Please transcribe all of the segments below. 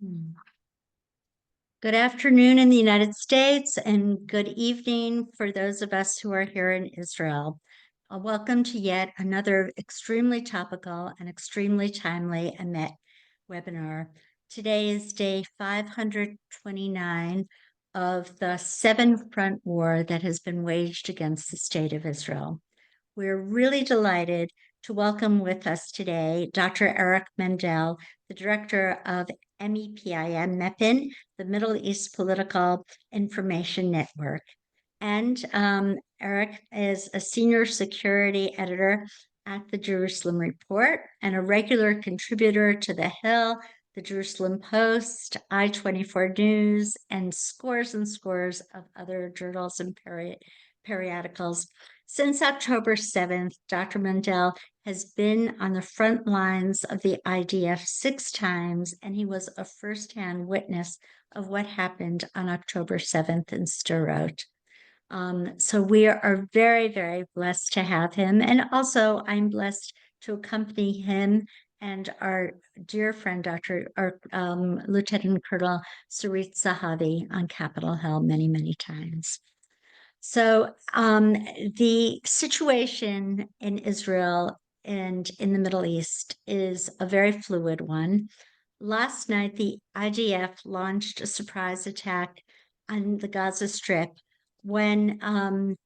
Hmm. Good afternoon in the United States and good evening for those of us who are here in Israel. Welcome to yet another extremely topical and extremely timely EMET webinar. Today is day 529 of the seven-front war that has been waged against the state of Israel. We're really delighted to welcome with us today Dr. Eric Mandel, the Director of MEPIN, the Middle East Political Information Network. And Eric is a senior security editor at the Jerusalem Report and a regular contributor to The Hill, the Jerusalem Post, I-24 News, and scores of other journals and periodicals. Since October 7th, Dr. Mandel has been on the front lines of the IDF 6 times, and he was a firsthand witness of what happened on October 7th in Sderot. So we are very, very blessed to have him. And also, I'm blessed to accompany him and our dear friend, Lieutenant Colonel Sarit Zahavi on Capitol Hill many, many times. So the situation in Israel and in the Middle East is a very fluid one. Last night, the IDF launched a surprise attack on the Gaza Strip when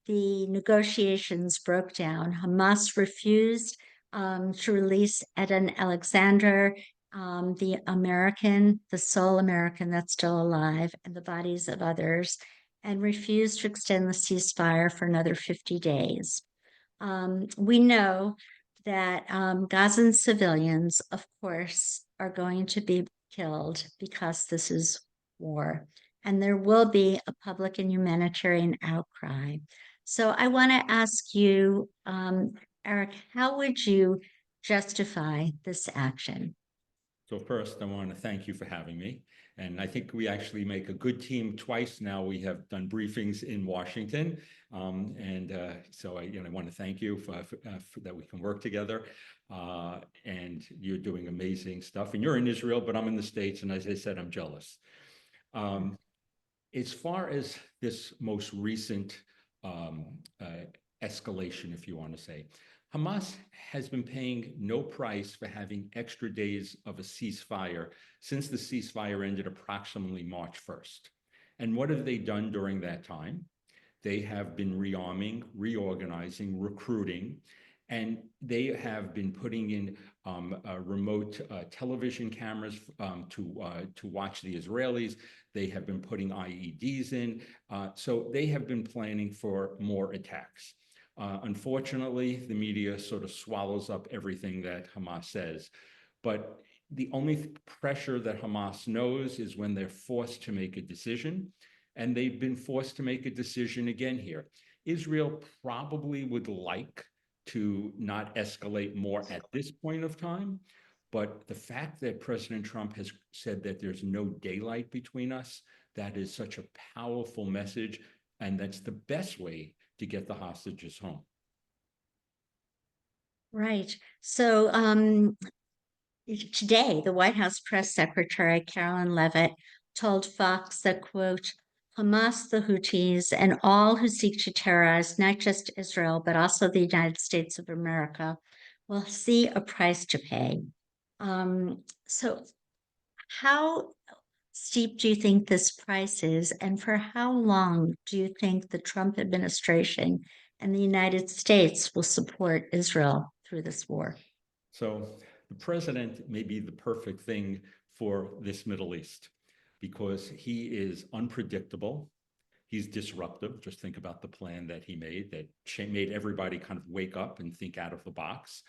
the negotiations broke down. Hamas refused to release Eden Alexander, the sole American that's still alive, and the bodies of others, and refused to extend the ceasefire for another 50 days. We know that Gazan civilians, of course, are going to be killed because this is war, and there will be a public and humanitarian outcry. So I want to ask you, Eric, how would you justify this action? So first, I want to thank you for having me. And I think we actually make a good team twice now. We have done briefings in Washington. So I want to thank you for that we can work together. And you're doing amazing stuff. And you're in Israel, but I'm in the States. And as I said, I'm jealous. As far as this most recent escalation, if you want to say, Hamas has been paying no price for having extra days of a ceasefire since the ceasefire ended approximately March 1st. And what have they done during that time? They have been rearming, reorganizing, recruiting, and they have been putting in remote television cameras to watch the Israelis. They have been putting IEDs in. So they have been planning for more attacks. Unfortunately, the media sort of swallows up everything that Hamas says. But the only pressure that Hamas knows is when they're forced to make a decision. And they've been forced to make a decision again here. Israel probably would like to not escalate more at this point of time. But the fact that President Trump has said that there's no daylight between us, that is such a powerful message. And that's the best way to get the hostages home. Right. So today, the White House press secretary, Carolyn Levitt, told Fox that, quote, Hamas, the Houthis, and all who seek to terrorize not just Israel, but also the United States of America will see a price to pay. So how steep do you think this price is? And for how long do you think the Trump administration and the United States will support Israel through this war? So the president may be the perfect thing for this Middle East because he is unpredictable. He's disruptive. Just think about the plan that he made that made everybody kind of wake up and think out of the box.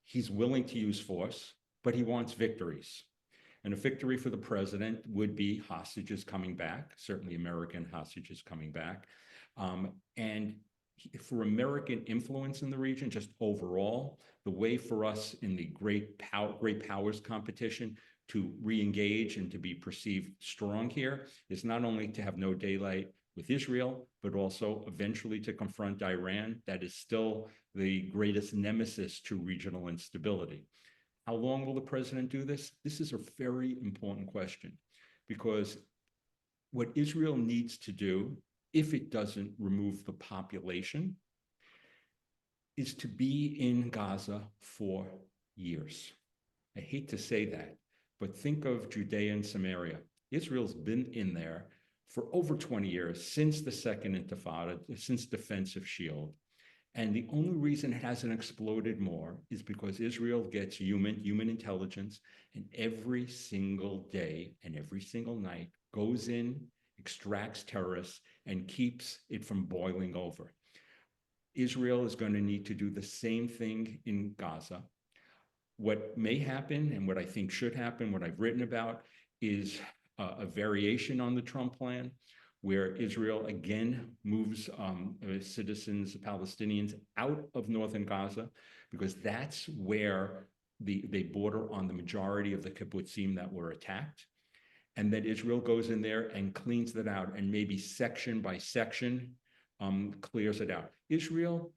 He's willing to use force, but he wants victories. And a victory for the president would be hostages coming back, certainly American hostages coming back. And for American influence in the region, just overall, the way for us in the great powers competition to re-engage and to be perceived strong here is not only to have no daylight with Israel, but also eventually to confront Iran. That is still the greatest nemesis to regional instability. How long will the president do this? This is a very important question, because what Israel needs to do, if it doesn't remove the population, is to be in Gaza for years. I hate to say that, but think of Judea and Samaria. Israel's been in there for over 20 years, since the Second Intifada, since Defensive Shield. And the only reason it hasn't exploded more is because Israel gets human intelligence, and every single day and every single night goes in, extracts terrorists, and keeps it from boiling over. Israel is going to need to do the same thing in Gaza. What may happen, and what I think should happen, what I've written about, is a variation on the Trump plan, where Israel again moves citizens, Palestinians, out of northern Gaza, because that's where they border on the majority of the kibbutzim that were attacked. And that Israel goes in there and cleans that out, and maybe section by section clears it out. Israel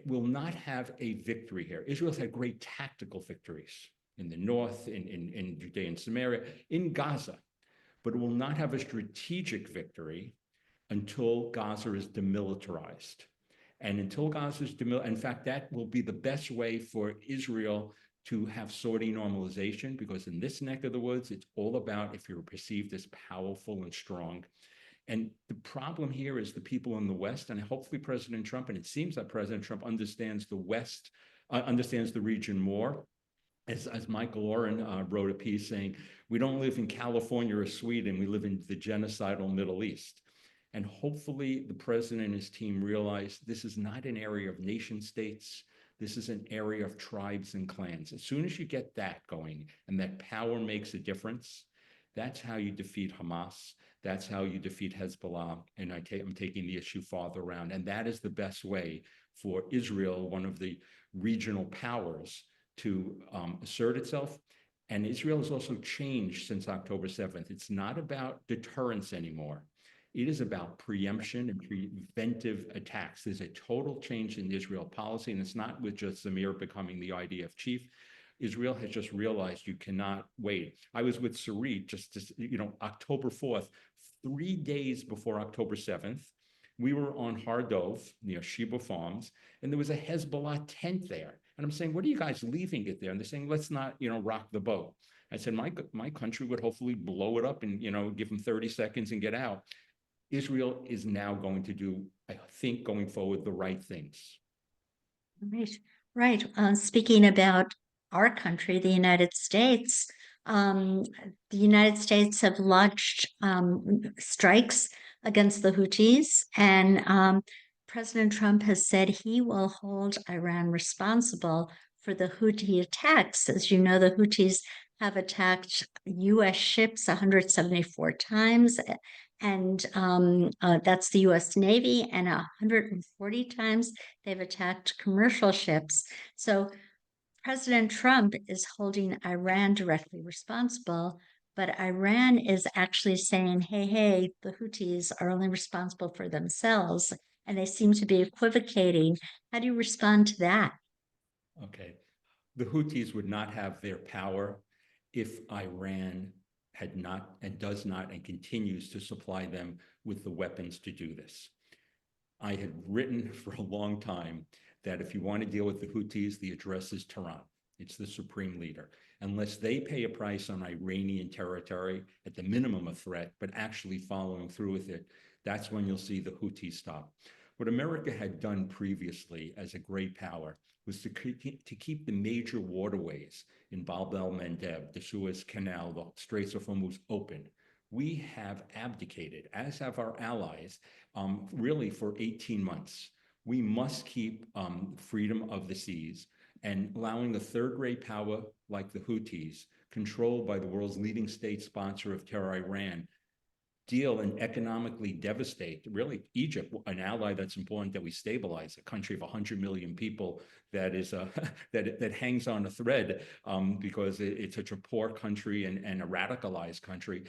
will not have a victory here. Israel's had great tactical victories in the north, in Judea and Samaria, in Gaza, but it will not have a strategic victory until Gaza is demilitarized. And until Gaza is demilitarized, in fact, that will be the best way for Israel to have Saudi normalization, because in this neck of the woods, it's all about if you're perceived as powerful and strong. And the problem here is the people in the West, and hopefully President Trump, and it seems that President Trump understands the West, understands the region more. As Michael Oren wrote a piece saying, we don't live in California or Sweden, we live in the genocidal Middle East. And hopefully the president and his team realize this is not an area of nation states. This is an area of tribes and clans. As soon as you get that going, and that power makes a difference, that's how you defeat Hamas. That's how you defeat Hezbollah. And I'm taking the issue farther around. And that is the best way for Israel, one of the regional powers, to assert itself. And Israel has also changed since October 7th. It's not about deterrence anymore. It is about preemption and preventive attacks. There's a total change in Israel policy, and it's not with just Zamir becoming the IDF chief. Israel has just realized you cannot wait. I was with Sarit October 4th, 3 days before October 7th. We were on Har Dov near Sheba Farms, and there was a Hezbollah tent there. And I'm saying, what are you guys leaving it there? And they're saying, let's not, rock the boat. I said, my country would hopefully blow it up and, give them 30 seconds and get out. Israel is now going to do, I think, going forward, the right things. Right. Speaking about our country, the United States, the United States have launched strikes against the Houthis, and President Trump has said he will hold Iran responsible for the Houthi attacks. As you know, the Houthis have attacked U.S. ships 174 times, and that's the U.S. Navy, and 140 times they've attacked commercial ships. So President Trump is holding Iran directly responsible, but Iran is actually saying, hey, the Houthis are only responsible for themselves, and they seem to be equivocating. How do you respond to that? Okay. The Houthis would not have their power if Iran had not and does not and continues to supply them with the weapons to do this. I had written for a long time that if you want to deal with the Houthis, the address is Tehran. It's the supreme leader. Unless they pay a price on Iranian territory, at the minimum a threat, but actually following through with it, that's when you'll see the Houthis stop. What America had done previously as a great power was to keep the major waterways in Bab el-Mandeb, the Suez Canal, the Straits of Hormuz open. We have abdicated, as have our allies, really for 18 months. We must keep freedom of the seas, and allowing a third-rate power like the Houthis, controlled by the world's leading state sponsor of terror, Iran, deal and economically devastate, really, Egypt, an ally that's important that we stabilize, a country of 100 million people that is that hangs on a thread because it's such a poor country and a radicalized country.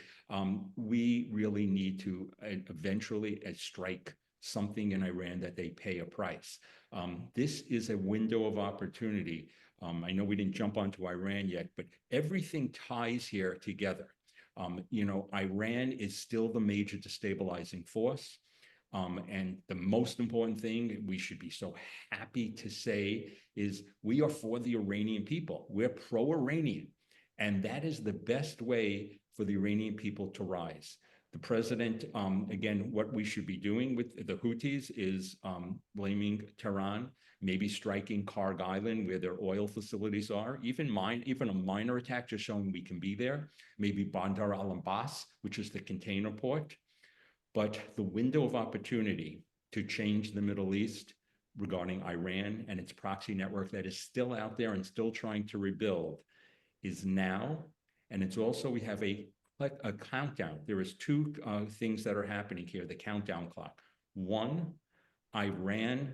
We really need to eventually strike something in Iran that they pay a price. This is a window of opportunity I know we didn't jump onto Iran yet, but everything ties here together. Iran is still the major destabilizing force. And the most important thing we should be so happy to say is we are for the Iranian people. We're pro-Iranian. And that is the best way for the Iranian people to rise. The president, again, what we should be doing with the Houthis is blaming Tehran, maybe striking Karg Island where their oil facilities are, even a minor attack just showing we can be there, maybe Bandar al-Abbas, which is the container port. But the window of opportunity to change the Middle East regarding Iran and its proxy network that is still out there and still trying to rebuild is now. And it's also, we have a countdown. There is two things that are happening here, the countdown clock. One, Iran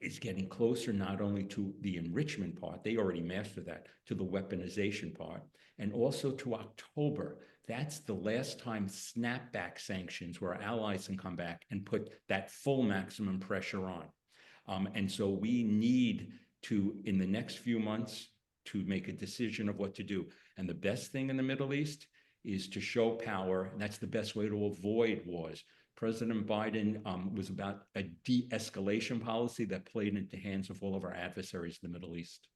is getting closer not only to the enrichment part, they already mastered that, to the weaponization part, and also to October. That's the last time snapback sanctions where our allies can come back and put that full maximum pressure on. And so we need to, in the next few months, to make a decision of what to do. And the best thing in the Middle East is to show power. And that's the best way to avoid wars. President Biden was about a de-escalation policy that played into the hands of all of our adversaries in the Middle East.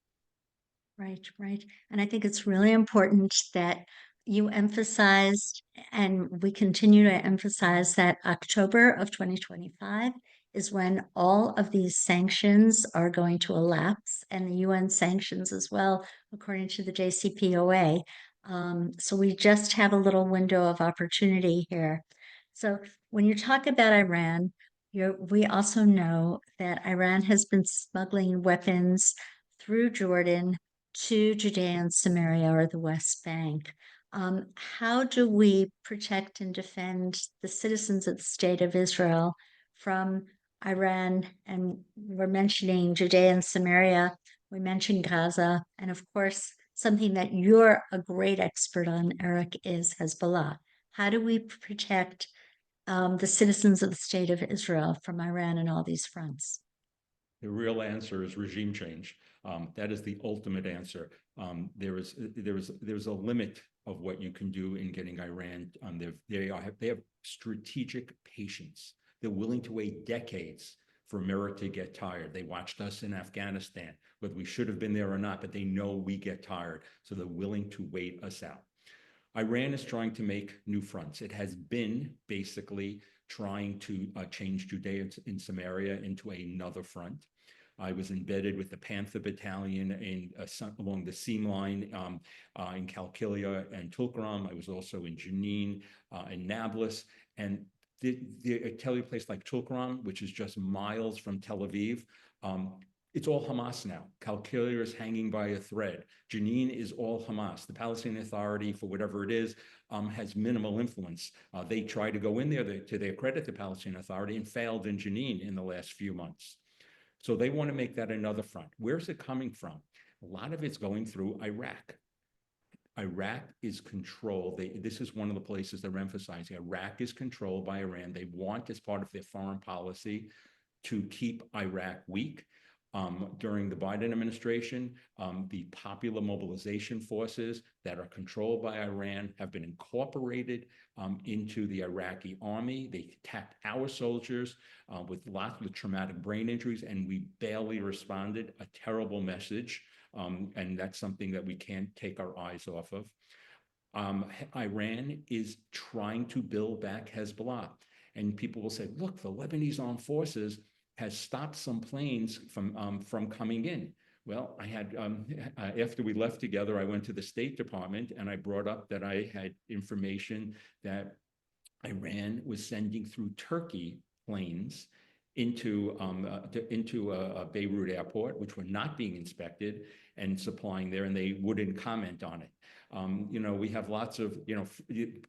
Right, right. And I think it's really important that you emphasized, and we continue to emphasize, that October of 2025 is when all of these sanctions are going to elapse, and the UN sanctions as well, according to the JCPOA. So we just have a little window of opportunity here. So when you talk about Iran, we also know that Iran has been smuggling weapons through Jordan to Judea and Samaria, or the West Bank. How do we protect and defend the citizens of the state of Israel from Iran? And we're mentioning Judea and Samaria, we mentioned Gaza, and of course, something that you're a great expert on, Eric, is Hezbollah. How do we protect the citizens of the state of Israel from Iran and all these fronts? The real answer is regime change. That is the ultimate answer. There's a limit of what you can do in getting Iran. They have strategic patience. They're willing to wait decades for America to get tired. They watched us in Afghanistan, whether we should have been there or not, but they know we get tired, so they're willing to wait us out. Iran is trying to make new fronts. It has been basically trying to change Judea and Samaria into another front. I was embedded with the Panther Battalion along the seam line in Qalqilia and Tulkarm. I was also in Jenin and Nablus. And I tell you, a place like Tulkarm, which is just miles from Tel Aviv, it's all Hamas now. Qalqilia is hanging by a thread. Jenin is all Hamas. The Palestinian Authority, for whatever it is, has minimal influence. They tried to go in there to their credit, the Palestinian Authority, and failed in Jenin in the last few months. So they want to make that another front. Where's it coming from? A lot of it's going through Iraq. Iraq is controlled. This is one of the places they're emphasizing. Iraq is controlled by Iran. They want, as part of their foreign policy, to keep Iraq weak. During the Biden administration, the popular mobilization forces that are controlled by Iran have been incorporated into the Iraqi army. They attacked our soldiers with lots of traumatic brain injuries, and we barely responded. A terrible message, and that's something that we can't take our eyes off of. Iran is trying to build back Hezbollah. And people will say, look, the Lebanese armed forces has stopped some planes from coming in. Well, I had, after we left together, I went to the State Department and I brought up that I had information that Iran was sending through Turkey planes into Beirut airport, which were not being inspected and supplying there, and they wouldn't comment on it. We have lots of,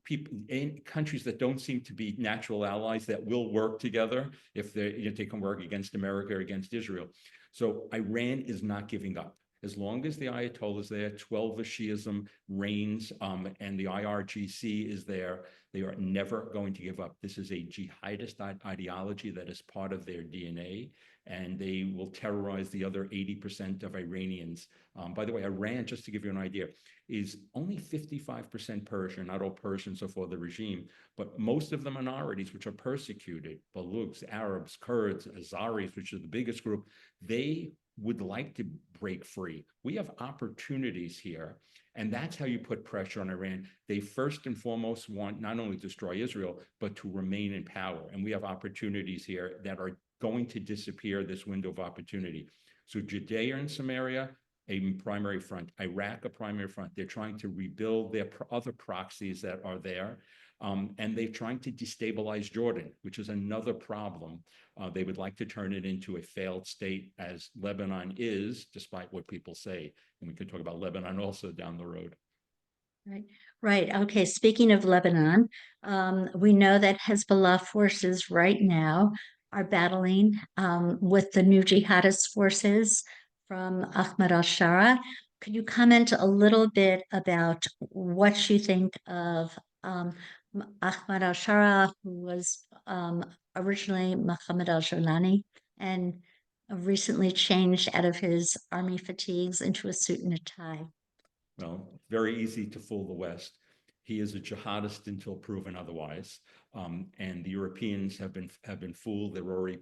people in countries that don't seem to be natural allies that will work together if they can work against America or against Israel. So Iran is not giving up. As long as the Ayatollah is there, 12 Shiism reigns, and the IRGC is there, they are never going to give up. This is a jihadist ideology that is part of their DNA, and they will terrorize the other 80% of Iranians. By the way, Iran, just to give you an idea, is only 55% Persian. Not all Persians are for the regime, but most of the minorities which are persecuted, Baluchs, Arabs, Kurds, Azaris, which is the biggest group, they would like to break free. We have opportunities here, and that's how you put pressure on Iran. They first and foremost want not only to destroy Israel, but to remain in power. And we have opportunities here that are going to disappear, this window of opportunity. So Judea and Samaria, a primary front, Iraq, a primary front. They're trying to rebuild their other proxies that are there. And they're trying to destabilize Jordan, which is another problem. They would like to turn it into a failed state, as Lebanon is, despite what people say. And we could talk about Lebanon also down the road. Right, right. Okay. Speaking of Lebanon, we know that Hezbollah forces right now are battling with the new jihadist forces from Ahmad al-Shara. Could you comment a little bit about what you think of Ahmad al-Shara, who was originally Mohammed al-Jolani and recently changed out of his army fatigues into a suit and a tie? Well, very easy to fool the West. He is a jihadist until proven otherwise, and the Europeans have been fooled. They're already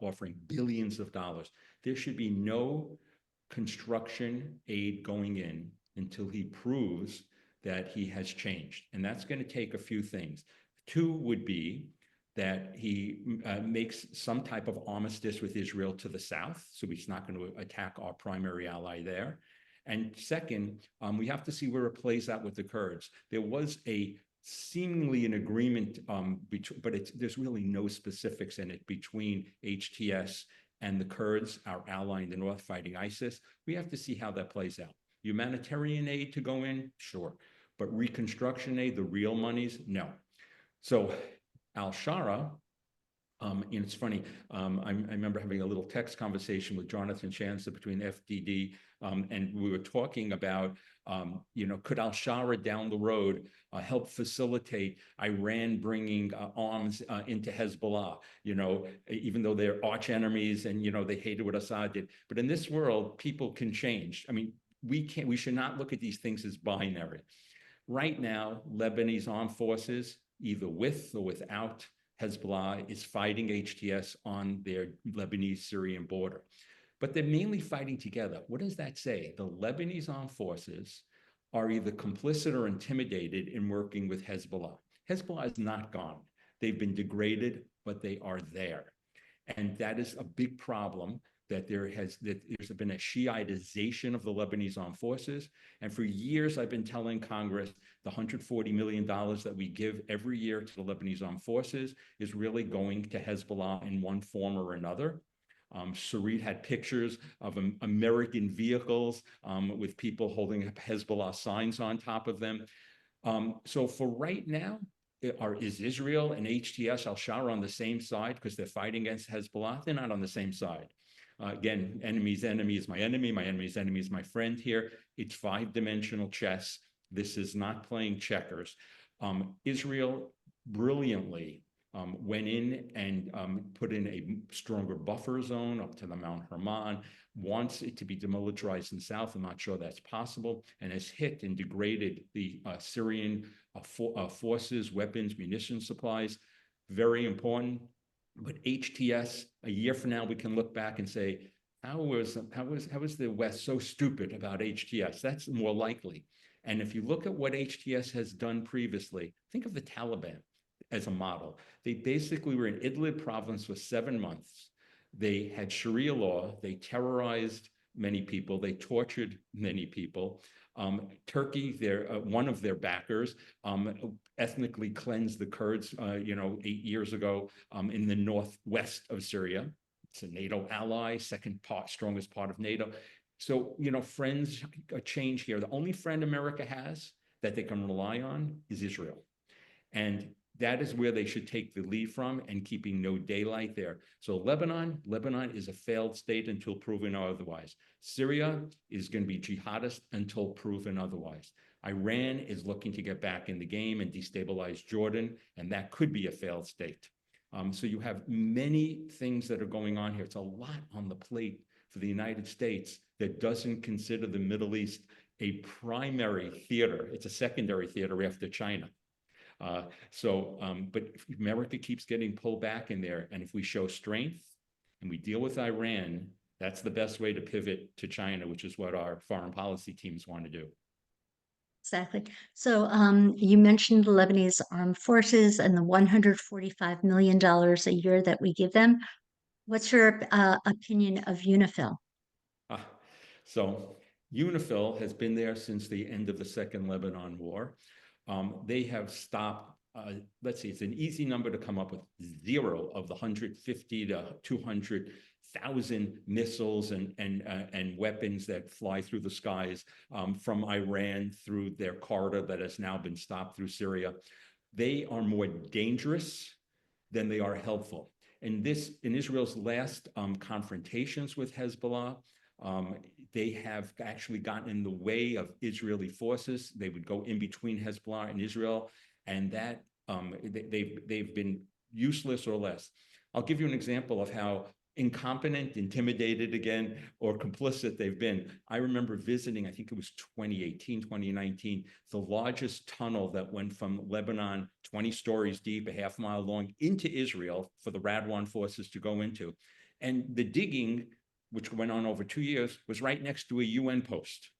offering billions of dollars. There should be no construction aid going in until he proves that he has changed, and that's going to take a few things. Two would be that he makes some type of armistice with Israel to the south, so he's not going to attack our primary ally there. And second, we have to see where it plays out with the Kurds. There was seemingly an agreement, but there's really no specifics in it, between HTS and the Kurds, our ally in the north fighting ISIS. We have to see how that plays out. Humanitarian aid to go in, sure. But reconstruction aid, the real monies, no. So al-Shara, it's funny. I remember having a little text conversation with Jonathan Chancellor between FDD, and we were talking about, could al-Shara down the road help facilitate Iran bringing arms into Hezbollah? Even though they're arch enemies and they hated what Assad did. But in this world, people can change. I mean, we should not look at these things as binary. Right now, Lebanese armed forces, either with or without Hezbollah, is fighting HTS on their Lebanese-Syrian border. But they're mainly fighting together. What does that say? The Lebanese armed forces are either complicit or intimidated in working with Hezbollah. Hezbollah is not gone. They've been degraded, but they are there. And that is a big problem, that there's been a Shiitization of the Lebanese armed forces. And for years, I've been telling Congress the $140 million that we give every year to the Lebanese armed forces is really going to Hezbollah in one form or another. Sarit had pictures of American vehicles with people holding Hezbollah signs on top of them. So for right now, is Israel and HTS al-Shara on the same side because they're fighting against Hezbollah? They're not on the same side. Again, enemy's enemy is my enemy enemy's enemy is my friend here. It's five-dimensional chess. This is not playing checkers. Israel brilliantly went in and put in a stronger buffer zone up to the Mount Hermon, wants it to be demilitarized in the south. I'm not sure that's possible, and has hit and degraded the Syrian forces, weapons, munition supplies. Very important. But HTS, a year from now, we can look back and say, how was the West so stupid about HTS? That's more likely. And if you look at what HTS has done previously, think of the Taliban as a model. They basically were in Idlib province for 7 months. They had Sharia law. They terrorized many people. They tortured many people. Turkey, one of their backers, ethnically cleansed the Kurds, 8 years ago in the northwest of Syria. It's a NATO ally, strongest part of NATO. So, friends change here. The only friend America has that they can rely on is Israel. And that is where they should take the lead from, and keeping no daylight there. So Lebanon is a failed state until proven otherwise. Syria is going to be jihadist until proven otherwise. Iran is looking to get back in the game and destabilize Jordan, and that could be a failed state. So you have many things that are going on here. It's a lot on the plate for the United States that doesn't consider the Middle East a primary theater. It's a secondary theater after China. But if America keeps getting pulled back in there, and if we show strength and we deal with Iran, that's the best way to pivot to China, which is what our foreign policy teams want to do. Exactly. So you mentioned the Lebanese armed forces and the $145 million a year that we give them. What's your opinion of UNIFIL? Ah, so UNIFIL has been there since the end of the Second Lebanon War. They have stopped, let's see, it's an easy number to come up with, 0 of the 150 to 200,000 missiles and weapons that fly through the skies from Iran through their corridor that has now been stopped through Syria. They are more dangerous than they are helpful. In Israel's last confrontations with Hezbollah, they have actually gotten in the way of Israeli forces. They would go in between Hezbollah and Israel, and that they've been useless or less. I'll give you an example of how incompetent, intimidated again, or complicit they've been. I remember visiting, I think it was 2018, 2019, the largest tunnel that went from Lebanon, 20 stories deep, a half mile long, into Israel for the Radwan forces to go into. And the digging, which went on over 2 years, was right next to a UN post.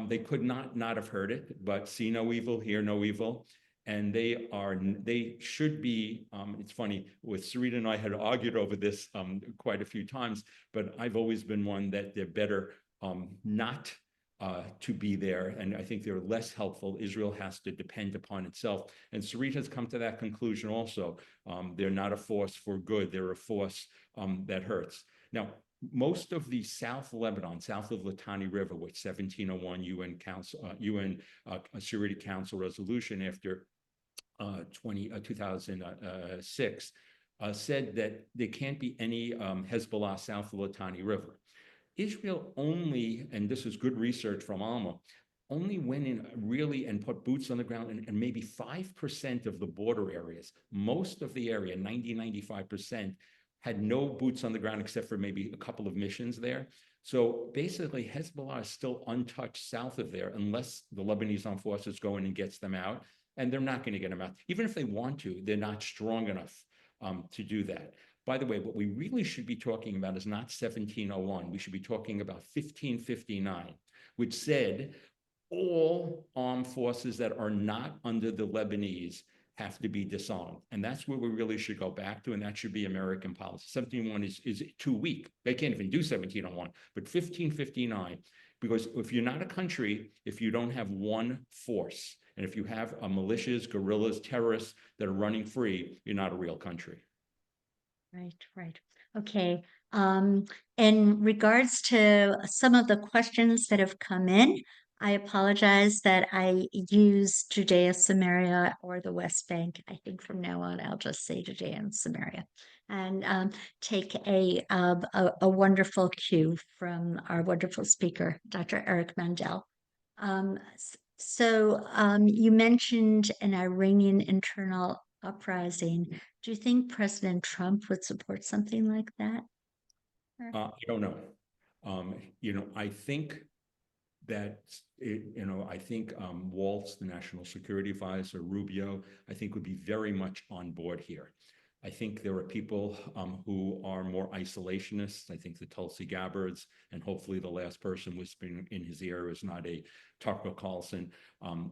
They could not have heard it, but see no evil, hear no evil. And they should be, it's funny, with Sarita and I had argued over this quite a few times, but I've always been one that they're better not to be there. And I think they're less helpful. Israel has to depend upon itself. And Sarita has come to that conclusion also. They're not a force for good. They're a force that hurts. Now, most of the South Lebanon, south of Litani River, which 1701 UN Security Council resolution after 2006 said that there can't be any Hezbollah south of Litani River. Israel only, and this is good research from Alma, only went in really and put boots on the ground and maybe 5% of the border areas. Most of the area, 95%, had no boots on the ground except for maybe a couple of missions there. So basically, Hezbollah is still untouched south of there unless the Lebanese armed forces go in and gets them out. And they're not going to get them out. Even if they want to, they're not strong enough to do that. By the way, what we really should be talking about is not 1701. We should be talking about 1559, which said all armed forces that are not under the Lebanese have to be disarmed. And that's where we really should go back to, and that should be American policy. 1701 is too weak. They can't even do 1701, but 1559, because if you're not a country, if you don't have one force, and if you have militias, guerrillas, terrorists that are running free, you're not a real country. Right. Okay. In regards to some of the questions that have come in, I apologize that I use Judea, Samaria, or the West Bank. I think from now on, I'll just say Judea and Samaria, and take a wonderful cue from our wonderful speaker, Dr. Eric Mandel. You mentioned an Iranian internal uprising. Do you think President Trump would support something like that? I don't know. I think that, I think Waltz, the National Security Advisor, Rubio, I think would be very much on board here. I think there are people who are more isolationists. I think the Tulsi Gabbards, and hopefully the last person whispering in his ear is not a Tucker Carlson,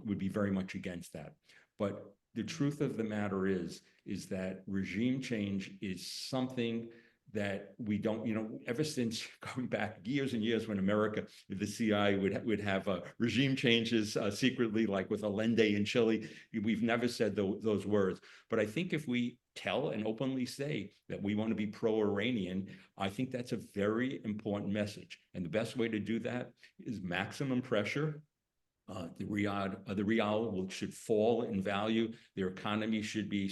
would be very much against that. But the truth of the matter is that regime change is something that we don't, ever since going back years and years when America, the CIA would have regime changes secretly, like with Allende in Chile, we've never said those words. But I think if we tell and openly say that we want to be pro-Iranian, I think that's a very important message. And the best way to do that is maximum pressure. The rial should fall in value. Their economy should be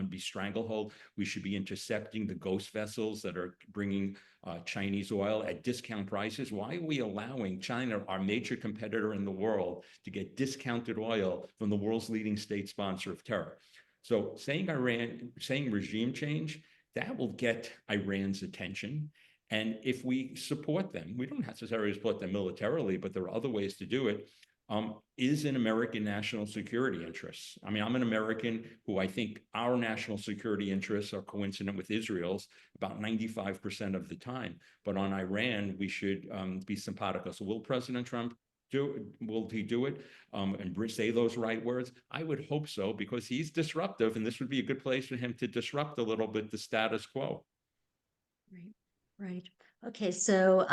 be stranglehold. We should be intercepting the ghost vessels that are bringing Chinese oil at discount prices. Why are we allowing China, our major competitor in the world, to get discounted oil from the world's leading state sponsor of terror? So saying regime change, that will get Iran's attention. And if we support them, we don't necessarily support them militarily, but there are other ways to do it, is in American national security interests. I mean, I'm an American who I think our national security interests are coincident with Israel's about 95% of the time. But on Iran, we should be simpatico. So will President Trump will he do it and say those right words? I would hope so, because he's disruptive, and this would be a good place for him to disrupt a little bit the status quo. Right, right. Okay, so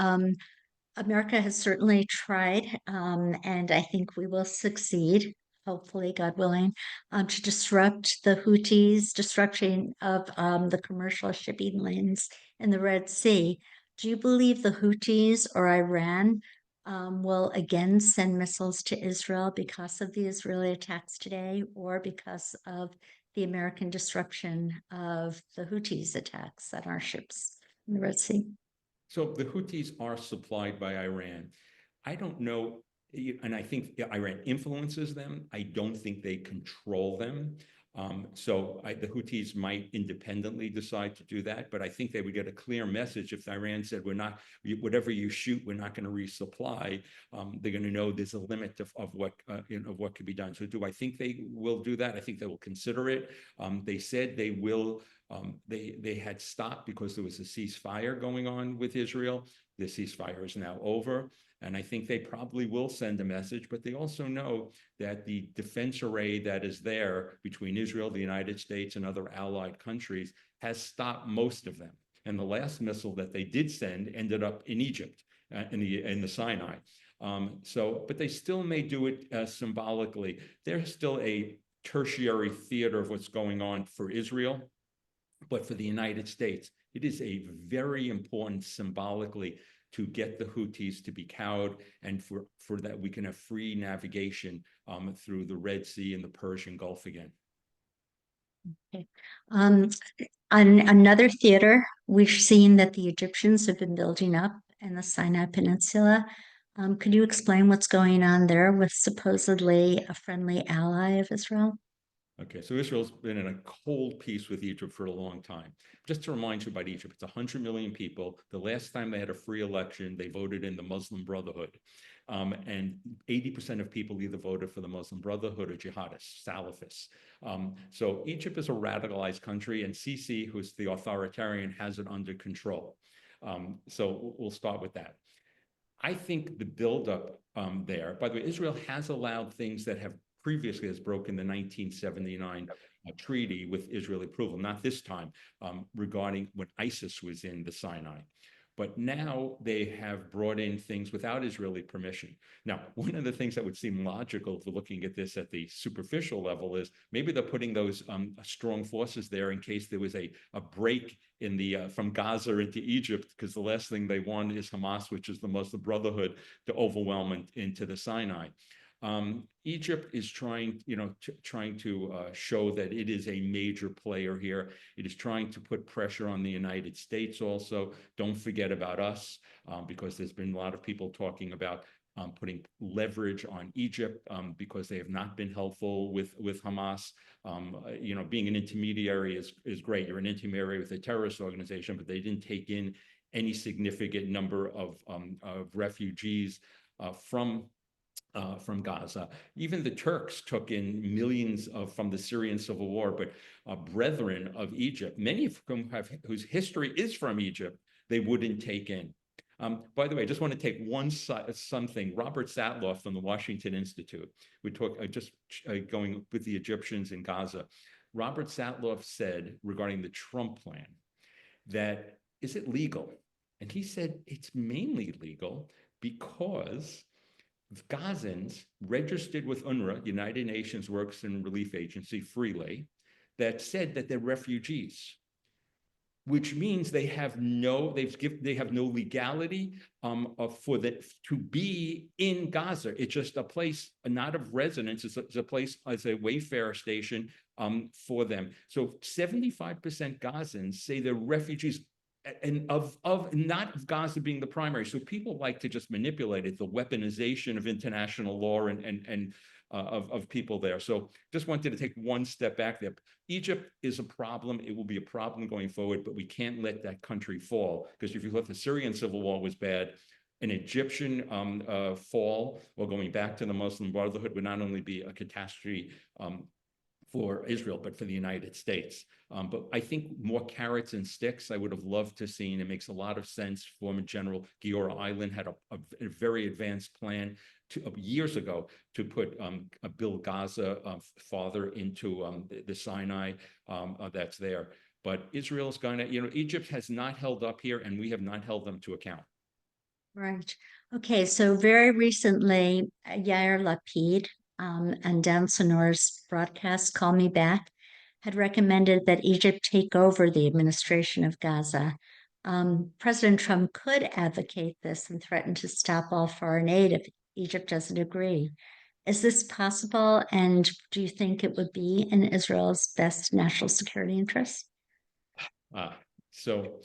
America has certainly tried, and I think we will succeed, hopefully, God willing, to disrupt the Houthis' destruction of the commercial shipping lanes in the Red Sea. Do you believe the Houthis or Iran will again send missiles to Israel because of the Israeli attacks today, or because of the American disruption of the Houthis' attacks on our ships in the Red Sea? So the Houthis are supplied by Iran. I don't know, and I think Iran influences them. I don't think they control them. The Houthis might independently decide to do that, but I think they would get a clear message if Iran said, we're not, whatever you shoot, we're not going to resupply. They're going to know there's a limit of what could be done. So do I think they will do that? I think they will consider it. They said they will. They had stopped because there was a ceasefire going on with Israel. The ceasefire is now over. And I think they probably will send a message, but they also know that the defense array that is there between Israel, the United States, and other allied countries has stopped most of them. And the last missile that they did send ended up in Egypt, in the Sinai. But they still may do it symbolically. There's still a tertiary theater of what's going on for Israel. But for the United States, it is a very important symbolically to get the Houthis to be cowed, and for that we can have free navigation through the Red Sea and the Persian Gulf again. Okay. On another theater, we've seen that the Egyptians have been building up in the Sinai Peninsula. Could you explain what's going on there with supposedly a friendly ally of Israel? Okay, so Israel's been in a cold peace with Egypt for a long time. Just to remind you about Egypt, it's 100 million people. The last time they had a free election, they voted in the Muslim Brotherhood. And 80% of people either voted for the Muslim Brotherhood or jihadists, Salafists. So Egypt is a radicalized country, and Sisi, who's the authoritarian, has it under control. So we'll start with that. I think the buildup there, by the way, Israel has allowed things that have previously has broken the 1979 treaty with Israeli approval, not this time, regarding when ISIS was in the Sinai. But now they have brought in things without Israeli permission. Now, one of the things that would seem logical if we're looking at this at the superficial level is maybe they're putting those strong forces there in case there was a break in the from Gaza into Egypt, because the last thing they want is Hamas, which is the Muslim Brotherhood, to overwhelm into the Sinai. Egypt is trying to show that it is a major player here. It is trying to put pressure on the United States also. Don't forget about us, because there's been a lot of people talking about putting leverage on Egypt because they have not been helpful with Hamas. Being an intermediary is great. You're an intermediary with a terrorist organization, but they didn't take in any significant number of refugees from Gaza. Even the Turks took in millions from the Syrian civil war, but brethren of Egypt, many of whom whose history is from Egypt, they wouldn't take in. By the way, I just want to take something. Robert Satloff from the Washington Institute, we talk going with the Egyptians in Gaza. Robert Satloff said regarding the Trump plan that, is it legal? And he said it's mainly legal because Gazans registered with UNRWA, United Nations Works and Relief Agency, freely, that said that they're refugees, which means they have no legality to be in Gaza. It's just a place not of residence. It's a place as a wayfarer station for them. So 75% Gazans say they're refugees, and of not of Gaza being the primary. So people like to just manipulate it, the weaponization of international law and of people there. So just wanted to take one step back there. Egypt is a problem. It will be a problem going forward, but we can't let that country fall, because if you thought the Syrian civil war was bad, an Egyptian fall or going back to the Muslim Brotherhood would not only be a catastrophe for Israel, but for the United States. But I think more carrots and sticks I would have loved to seen. It makes a lot of sense. Former General Giora Island had a very advanced plan years ago to put build Gaza farther into the Sinai that's there. But Israel's going to, Egypt has not held up here, and we have not held them to account. Right. Okay. So very recently, Yair Lapid and Dan Sonor's broadcast, Call Me Back, had recommended that Egypt take over the administration of Gaza. President Trump could advocate this and threaten to stop all foreign aid if Egypt doesn't agree. Is this possible? And do you think it would be in Israel's best national security interests? So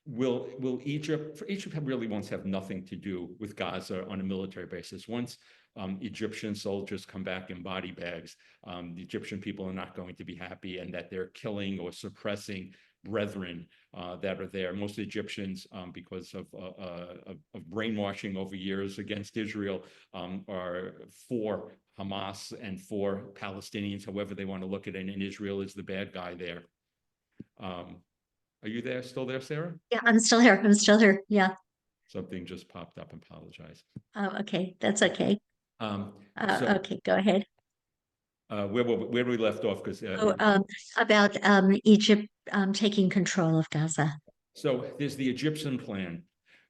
will Egypt really wants to have nothing to do with Gaza on a military basis. Once Egyptian soldiers come back in body bags, the Egyptian people are not going to be happy, and that they're killing or suppressing brethren that are there. Most Egyptians, because of brainwashing over years against Israel, are for Hamas and for Palestinians, however they want to look at it, and Israel is the bad guy there. Are you there? Still there, Sarah? Yeah, I'm still here. I'm still here. Yeah. Something just popped up. Apologize. Oh, okay. That's okay. Okay, go ahead. Where we left off? Because about Egypt taking control of Gaza. So there's the Egyptian plan.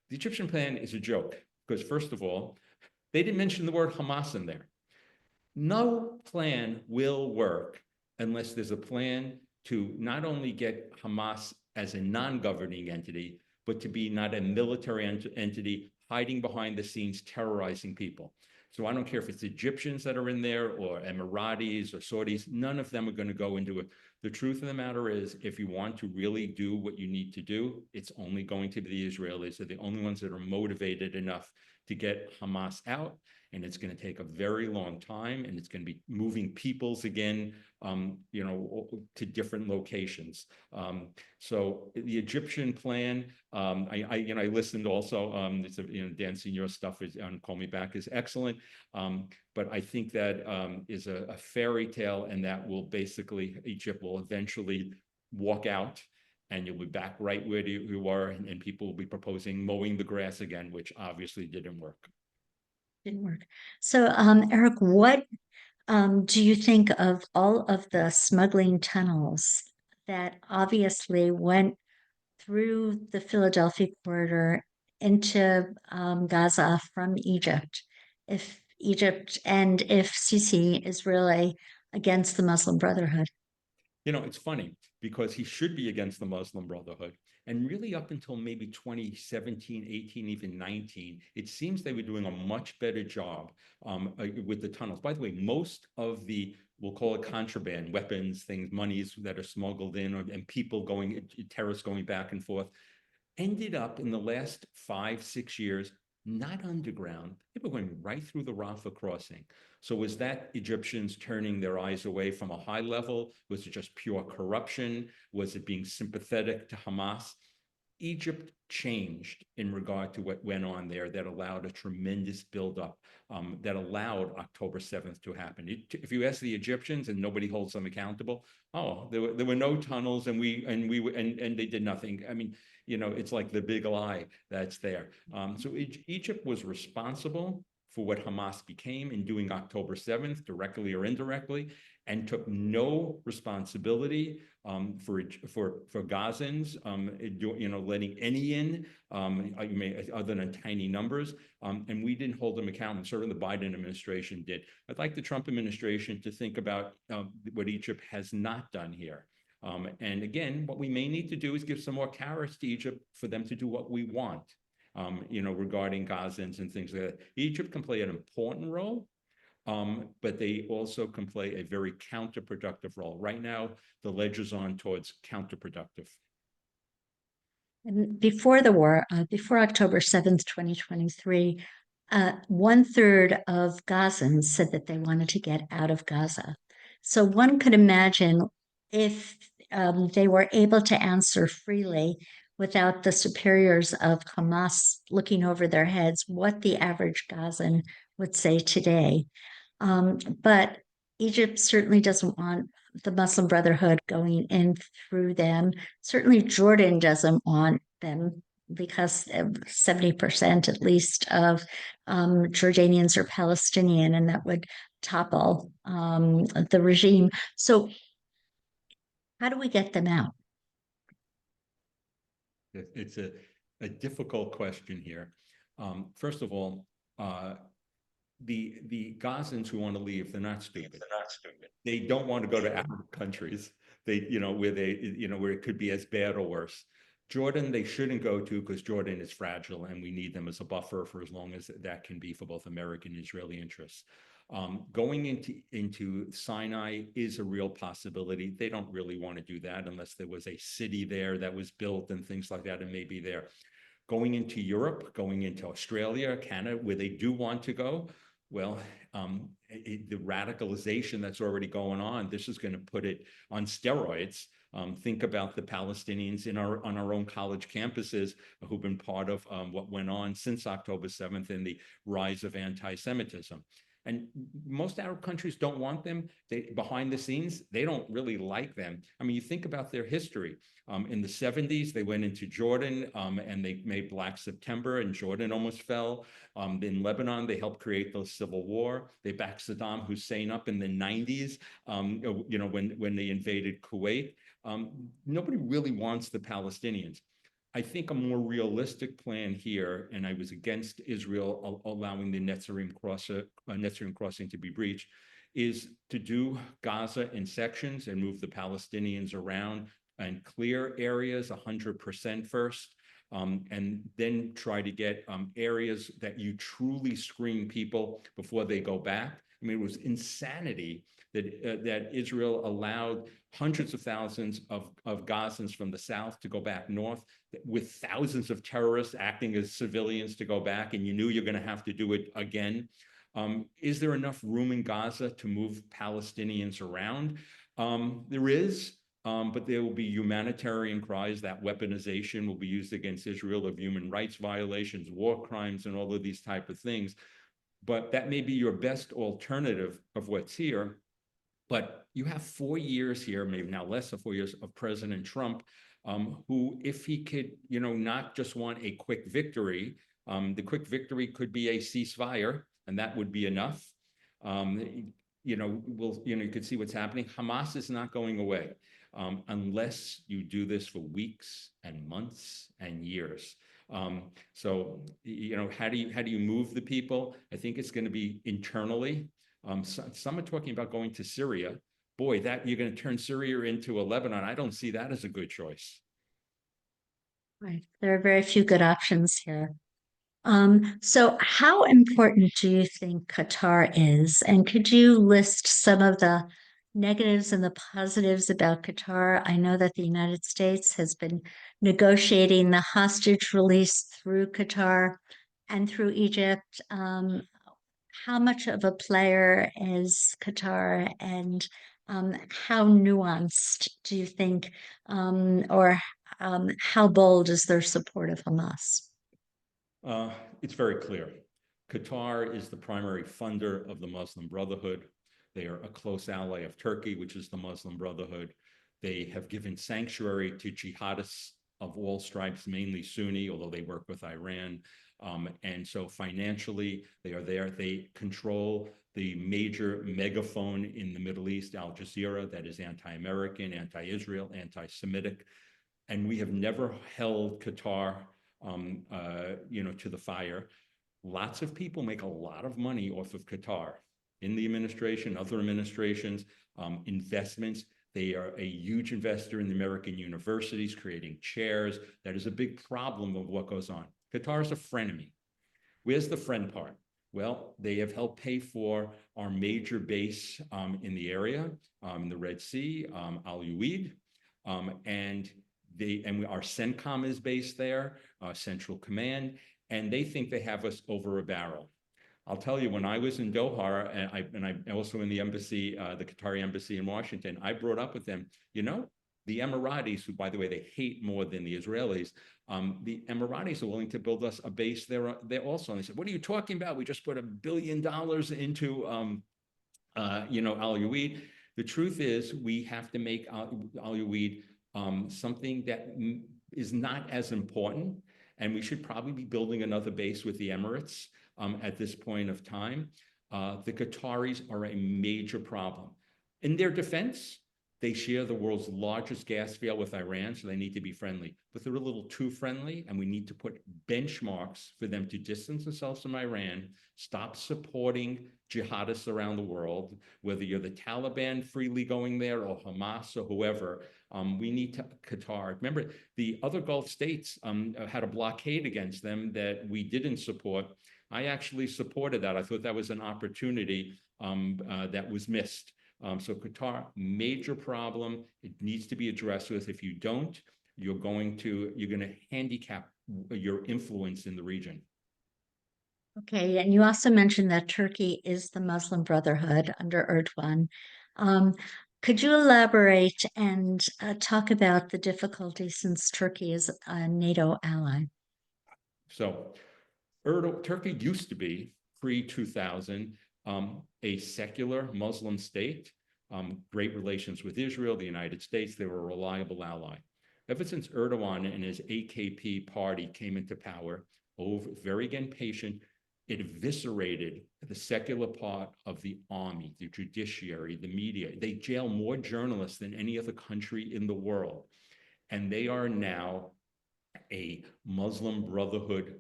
The Egyptian plan is a joke because, first of all, they didn't mention the word Hamas in there. No plan will work unless there's a plan to not only get Hamas as a non-governing entity, but to be not a military entity hiding behind the scenes, terrorizing people. So I don't care if it's Egyptians that are in there or Emiratis or Saudis, none of them are going to go into it. The truth of the matter is, if you want to really do what you need to do, it's only going to be the Israelis. They're the only ones that are motivated enough to get Hamas out. And it's going to take a very long time, and it's going to be moving peoples again, to different locations. So the Egyptian plan, I listened also. Dan Senior's stuff is on Call Me Back is excellent, but I think that is a fairy tale, and that will basically Egypt will eventually walk out. And you'll be back right where you were, and people will be proposing mowing the grass again, which obviously didn't work. Didn't work. So, Eric, what do you think of all of the smuggling tunnels that obviously went through the Philadelphia corridor into Gaza from Egypt? If Sisi is really against the Muslim Brotherhood. It's funny because he should be against the Muslim Brotherhood. And really up until maybe 2017, 18, even 19, it seems they were doing a much better job with the tunnels. By the way, most of the, we'll call it contraband, weapons, things, monies that are smuggled in, and people terrorists going back and forth, ended up in the last 5-6 years, not underground. They were going right through the Rafah crossing. So was that Egyptians turning their eyes away from a high level? Was it just pure corruption? Was it being sympathetic to Hamas? Egypt changed in regard to what went on there that allowed a tremendous buildup, that allowed October 7th to happen. If you ask the Egyptians, and nobody holds them accountable, there were no tunnels, and they did nothing. I mean, it's like the big lie that's there. So Egypt was responsible for what Hamas became in doing October 7th, directly or indirectly, and took no responsibility for Gazans, letting any in, other than tiny numbers, and we didn't hold them accountable. Certainly the Biden administration did. I'd like the Trump administration to think about what Egypt has not done here. And again, what we may need to do is give some more carrots to Egypt for them to do what we want, regarding Gazans and things like that. Egypt can play an important role, but they also can play a very counterproductive role. Right now, the ledger's on towards counterproductive. And before the war, before October 7th, 2023, 1/3 of Gazans said that they wanted to get out of Gaza. So one could imagine if they were able to answer freely without the superiors of Hamas looking over their heads, what the average Gazan would say today. But Egypt certainly doesn't want the Muslim Brotherhood going in through them. Certainly, Jordan doesn't want them because 70% at least of Jordanians are Palestinian, and that would topple the regime. So, how do we get them out? It's a difficult question here. First of all, the Gazans who want to leave, they're not stupid. They don't want to go to Arab countries. Where it could be as bad or worse. Jordan, they shouldn't go to because Jordan is fragile and we need them as a buffer for as long as that can be for both American and Israeli interests. Going into Sinai is a real possibility. They don't really want to do that unless there was a city there that was built and things like that and maybe there. Going into Europe, going into Australia, Canada, where they do want to go, well, the radicalization that's already going on, this is going to put it on steroids. Think about the Palestinians on our own college campuses who've been part of what went on since October 7th and the rise of anti-Semitism. And most Arab countries don't want them. Behind the scenes, they don't really like them. I mean, you think about their history. In the 70s, they went into Jordan and they made Black September, and Jordan almost fell. In Lebanon, they helped create the civil war. They backed Saddam Hussein up in the 90s, when they invaded Kuwait. Nobody really wants the Palestinians. I think a more realistic plan here, and I was against Israel allowing the Netzarim crossing to be breached, is to do Gaza in sections and move the Palestinians around and clear areas 100% first, and then try to get areas that you truly screen people before they go back. I mean, it was insanity that Israel allowed hundreds of thousands of Gazans from the south to go back north with thousands of terrorists acting as civilians to go back, and you knew you're going to have to do it again. Is there enough room in Gaza to move Palestinians around? There is, but there will be humanitarian cries that weaponization will be used against Israel of human rights violations, war crimes, and all of these type of things. But that may be your best alternative of what's here. But you have 4 years here, maybe now less than 4 years, of President Trump, who, if he could, not just want a quick victory, the quick victory could be a ceasefire, and that would be enough. You could see what's happening. Hamas is not going away unless you do this for weeks and months and years. So, how do you move the people? I think it's going to be internally. Some are talking about going to Syria. Boy, that you're going to turn Syria into a Lebanon. I don't see that as a good choice. Right. There are very few good options here. So how important do you think Qatar is? And could you list some of the negatives and the positives about Qatar? I know that the United States has been negotiating the hostage release through Qatar and through Egypt. How much of a player is Qatar, and how nuanced do you think, or how bold is their support of Hamas? It's very clear. Qatar is the primary funder of the Muslim Brotherhood. They are a close ally of Turkey, which is the Muslim Brotherhood. They have given sanctuary to jihadists of all stripes, mainly Sunni, although they work with Iran. And so financially, they are there. They control the major megaphone in the Middle East, Al Jazeera, that is anti-American, anti-Israel, anti-Semitic. And we have never held Qatar to the fire. Lots of people make a lot of money off of Qatar in the administration, other administrations, investments. They are a huge investor in the American universities, creating chairs. That is a big problem of what goes on. Qatar is a frenemy. Where's the friend part? Well, they have helped pay for our major base in the area, in the Red Sea, Al Udeid, and our CENTCOM is based there, Central Command, and they think they have us over a barrel. I'll tell you, when I was in Doha, and I also in the embassy, the Qatari embassy in Washington, I brought up with them, the Emiratis, who, by the way, they hate more than the Israelis, the Emiratis are willing to build us a base there also. And they said, what are you talking about? We just put $1 billion into, Al Uwaid. The truth is, we have to make Al Uwaid something that is not as important, and we should probably be building another base with the Emirates at this point of time. The Qataris are a major problem. In their defense, they share the world's largest gas field with Iran, so they need to be friendly. But they're a little too friendly, and we need to put benchmarks for them to distance themselves from Iran, stop supporting jihadists around the world, whether you're the Taliban freely going there or Hamas or whoever. We need to, Qatar. Remember, the other Gulf states had a blockade against them that we didn't support. I actually supported that. I thought that was an opportunity that was missed. So Qatar, major problem. It needs to be addressed with. If you don't, you're going to handicap your influence in the region. Okay, and you also mentioned that Turkey is the Muslim Brotherhood under Erdogan. Could you elaborate and talk about the difficulty since Turkey is a NATO ally? So Turkey used to be, pre-2000, a secular Muslim state, great relations with Israel, the United States. They were a reliable ally. Ever since Erdogan and his AKP party came into power, very again patient, it eviscerated the secular part of the army, the judiciary, the media. They jail more journalists than any other country in the world. And they are now a Muslim Brotherhood,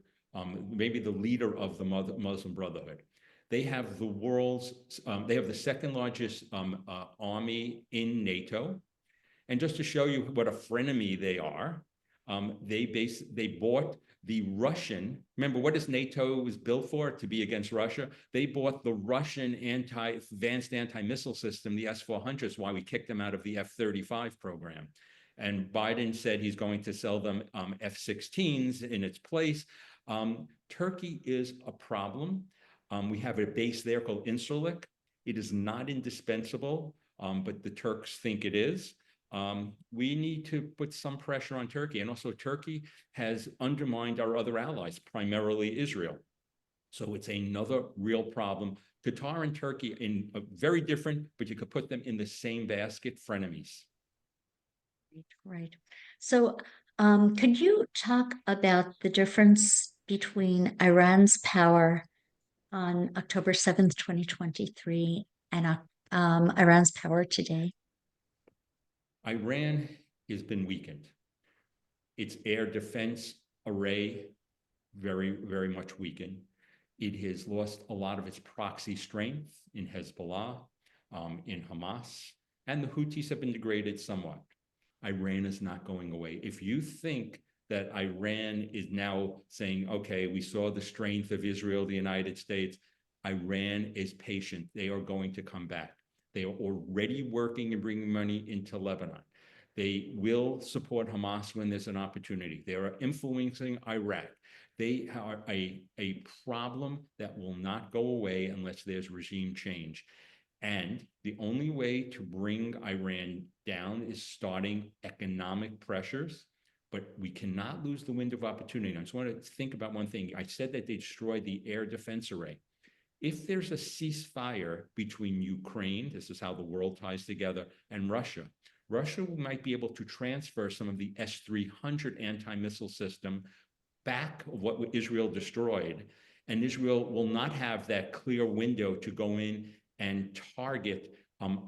maybe the leader of the Muslim Brotherhood. They have the second largest army in NATO. And just to show you what a frenemy they are, they bought the Russian, remember what is NATO was built for? To be against Russia. They bought the Russian advanced anti-missile system, the S-400s, why we kicked them out of the F-35 program. And Biden said he's going to sell them F-16s in its place. Turkey is a problem. We have a base there called Incirlik. It is not indispensable, but the Turks think it is. We need to put some pressure on Turkey. And also Turkey has undermined our other allies, primarily Israel. So it's another real problem. Qatar and Turkey very different, but you could put them in the same basket, frenemies. Right. So could you talk about the difference between Iran's power on October 7th, 2023, and Iran's power today? Iran has been weakened. Its air defense array, very, very much weakened. It has lost a lot of its proxy strength in Hezbollah, in Hamas, and the Houthis have been degraded somewhat. Iran is not going away. If you think that Iran is now saying, okay, we saw the strength of Israel, the United States, Iran is patient. They are going to come back. They are already working and bringing money into Lebanon. They will support Hamas when there's an opportunity. They are influencing Iraq. They are a problem that will not go away unless there's regime change. And the only way to bring Iran down is starting economic pressures, but we cannot lose the window of opportunity. I just want to think about one thing. I said that they destroyed the air defense array. If there's a ceasefire between Ukraine, this is how the world ties together, and Russia might be able to transfer some of the S-300 anti-missile system back of what Israel destroyed. And Israel will not have that clear window to go in and target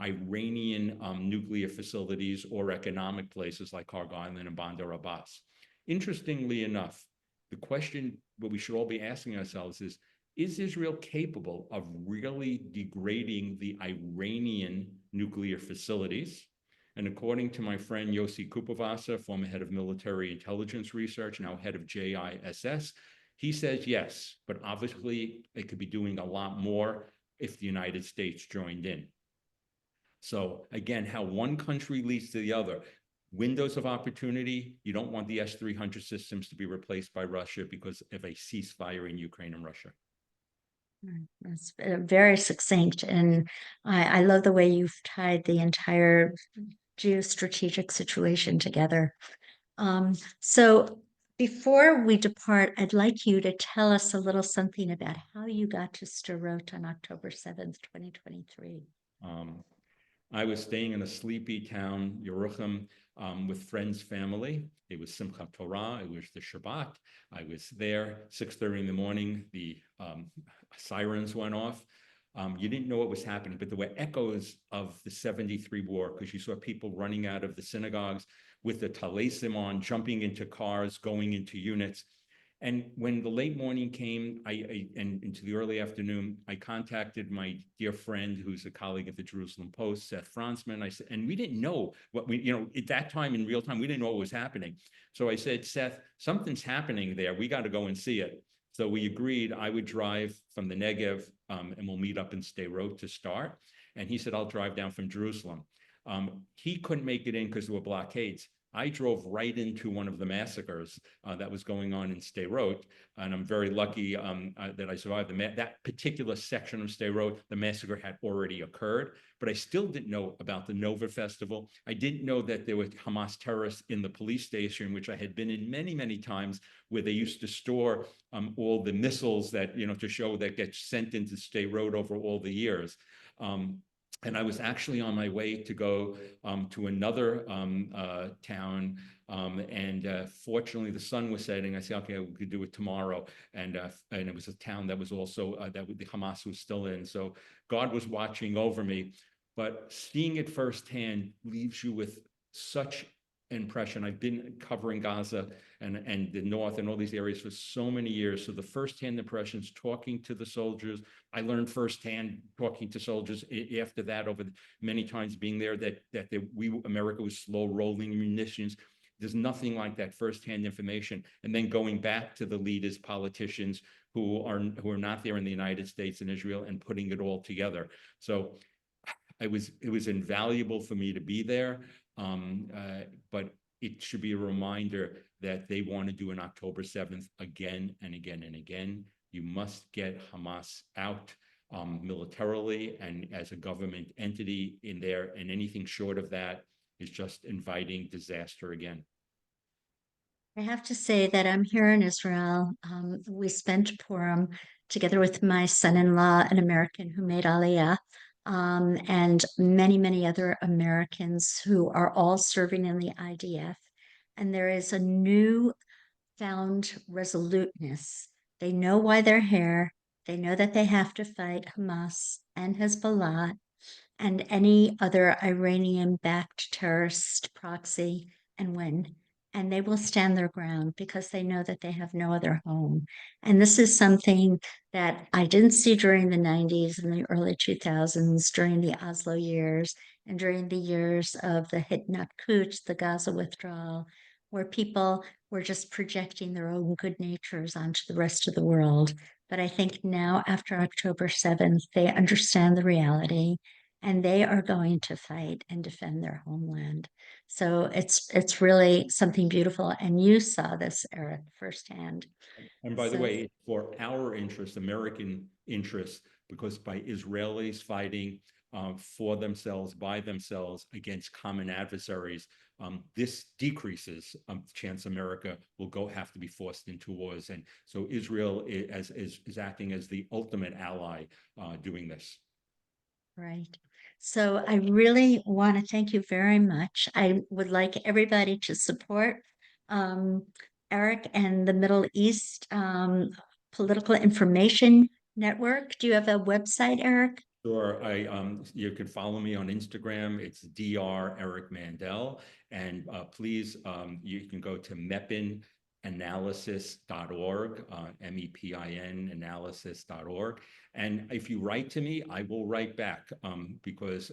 Iranian nuclear facilities or economic places like Kharg Island and Bandar Abbas. Interestingly enough, the question what we should all be asking ourselves is Israel capable of really degrading the Iranian nuclear facilities? And according to my friend Yossi Kupavasa, former head of military intelligence research, now head of JISS, he says yes, but obviously it could be doing a lot more if the United States joined in. So again, how one country leads to the other. Windows of opportunity, you don't want the S-300 systems to be replaced by Russia because of a ceasefire in Ukraine and Russia. That's very succinct, and I love the way you've tied the entire geostrategic situation together. So before we depart, I'd like you to tell us a little something about how you got to Sderot on October 7th, 2023. Um, I was staying in a sleepy town, Yerucham, with friends, family. It was Simchat Torah. It was the Shabbat. I was there, 6:30 in the morning. The sirens went off. You didn't know what was happening, but there were echoes of the 73 war because you saw people running out of the synagogues with the talesim on, jumping into cars, going into units. And when the late morning came, and into the early afternoon, I contacted my dear friend, who's a colleague at the Jerusalem Post, Seth Franzman. I said, and we didn't know what at that time in real time, we didn't know what was happening. So I said, Seth, something's happening there. We got to go and see it. So we agreed I would drive from the Negev, and we'll meet up in Sderot to start. And he said, I'll drive down from Jerusalem. He couldn't make it in because there were blockades. I drove right into one of the massacres that was going on in Sderot, and I'm very lucky that I survived that particular section of Sderot. The massacre had already occurred, but I still didn't know about the Nova Festival. I didn't know that there were Hamas terrorists in the police station, which I had been in many, many times, where they used to store all the missiles that, to show that get sent into Sderot over all the years. And I was actually on my way to go to another town, and fortunately the sun was setting. I said, okay, we could do it tomorrow, and it was a town that was also that the Hamas was still in. So God was watching over me, but seeing it firsthand leaves you with such impression. I've been covering Gaza and the north and all these areas for so many years. So the firsthand impressions, talking to the soldiers, I learned firsthand talking to soldiers after that, over many times being there, that America was slow rolling munitions. There's nothing like that firsthand information. And then going back to the leaders, politicians who are not there in the United States and Israel, and putting it all together. So it was invaluable for me to be there. But it should be a reminder that they want to do an October 7th again and again and again. You must get Hamas out militarily and as a government entity in there, and anything short of that is just inviting disaster again. I have to say that I'm here in Israel. We spent Purim together with my son-in-law, an American who made Aliyah, and many, many other Americans who are all serving in the IDF. And there is a new found resoluteness. They know why they're here. They know that they have to fight Hamas and Hezbollah and any other Iranian-backed terrorist proxy, and win. And they will stand their ground because they know that they have no other home. And this is something that I didn't see during the 90s and the early 2000s, during the Oslo years, and during the years of the Hitnakut, the Gaza withdrawal, where people were just projecting their own good natures onto the rest of the world. But I think now, after October 7th, they understand the reality, and they are going to fight and defend their homeland. So it's really something beautiful. And you saw this, Eric, firsthand. And by the So way, for our interests, American interests, because by Israelis fighting for themselves, by themselves, against common adversaries, this decreases the chance America will have to be forced into wars. And so Israel is acting as the ultimate ally doing this. right. So I really want to thank you very much. I would like everybody to support um, Eric and the Middle East Political Information Network. Do you have a website, Eric? Sure. You could follow me on Instagram. It's Dr. Eric Mandel. And please, you can go to MEPINanalysis.org, MEPIN analysis.org. And if you write to me, I will write back because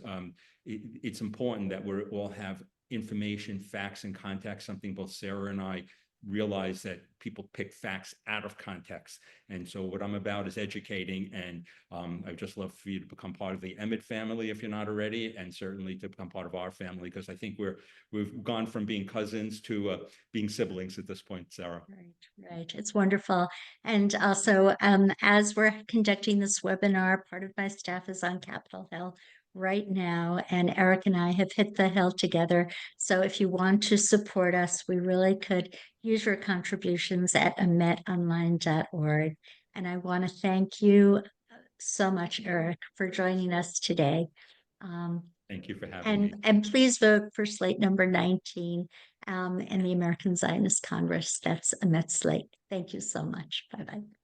it's important that we all have information, facts, and contacts, something both Sarah and I realize that people pick facts out of context. And so what I'm about is educating, and I'd just love for you to become part of the Emmett family if you're not already, and certainly to become part of our family, because I think we've gone from being cousins to being siblings at this point, Sarah. Right. It's wonderful. And also, as we're conducting this webinar, part of my staff is on Capitol Hill right now, and Eric and I have hit the hill together. So if you want to support us, we really could use your contributions at ametonline.org. And I want to thank you so much, Eric, for joining us today. Thank you for having me. And please vote for slate number 19 in the American Zionist Congress. That's Ahmet slate. Thank you so much. Bye-bye.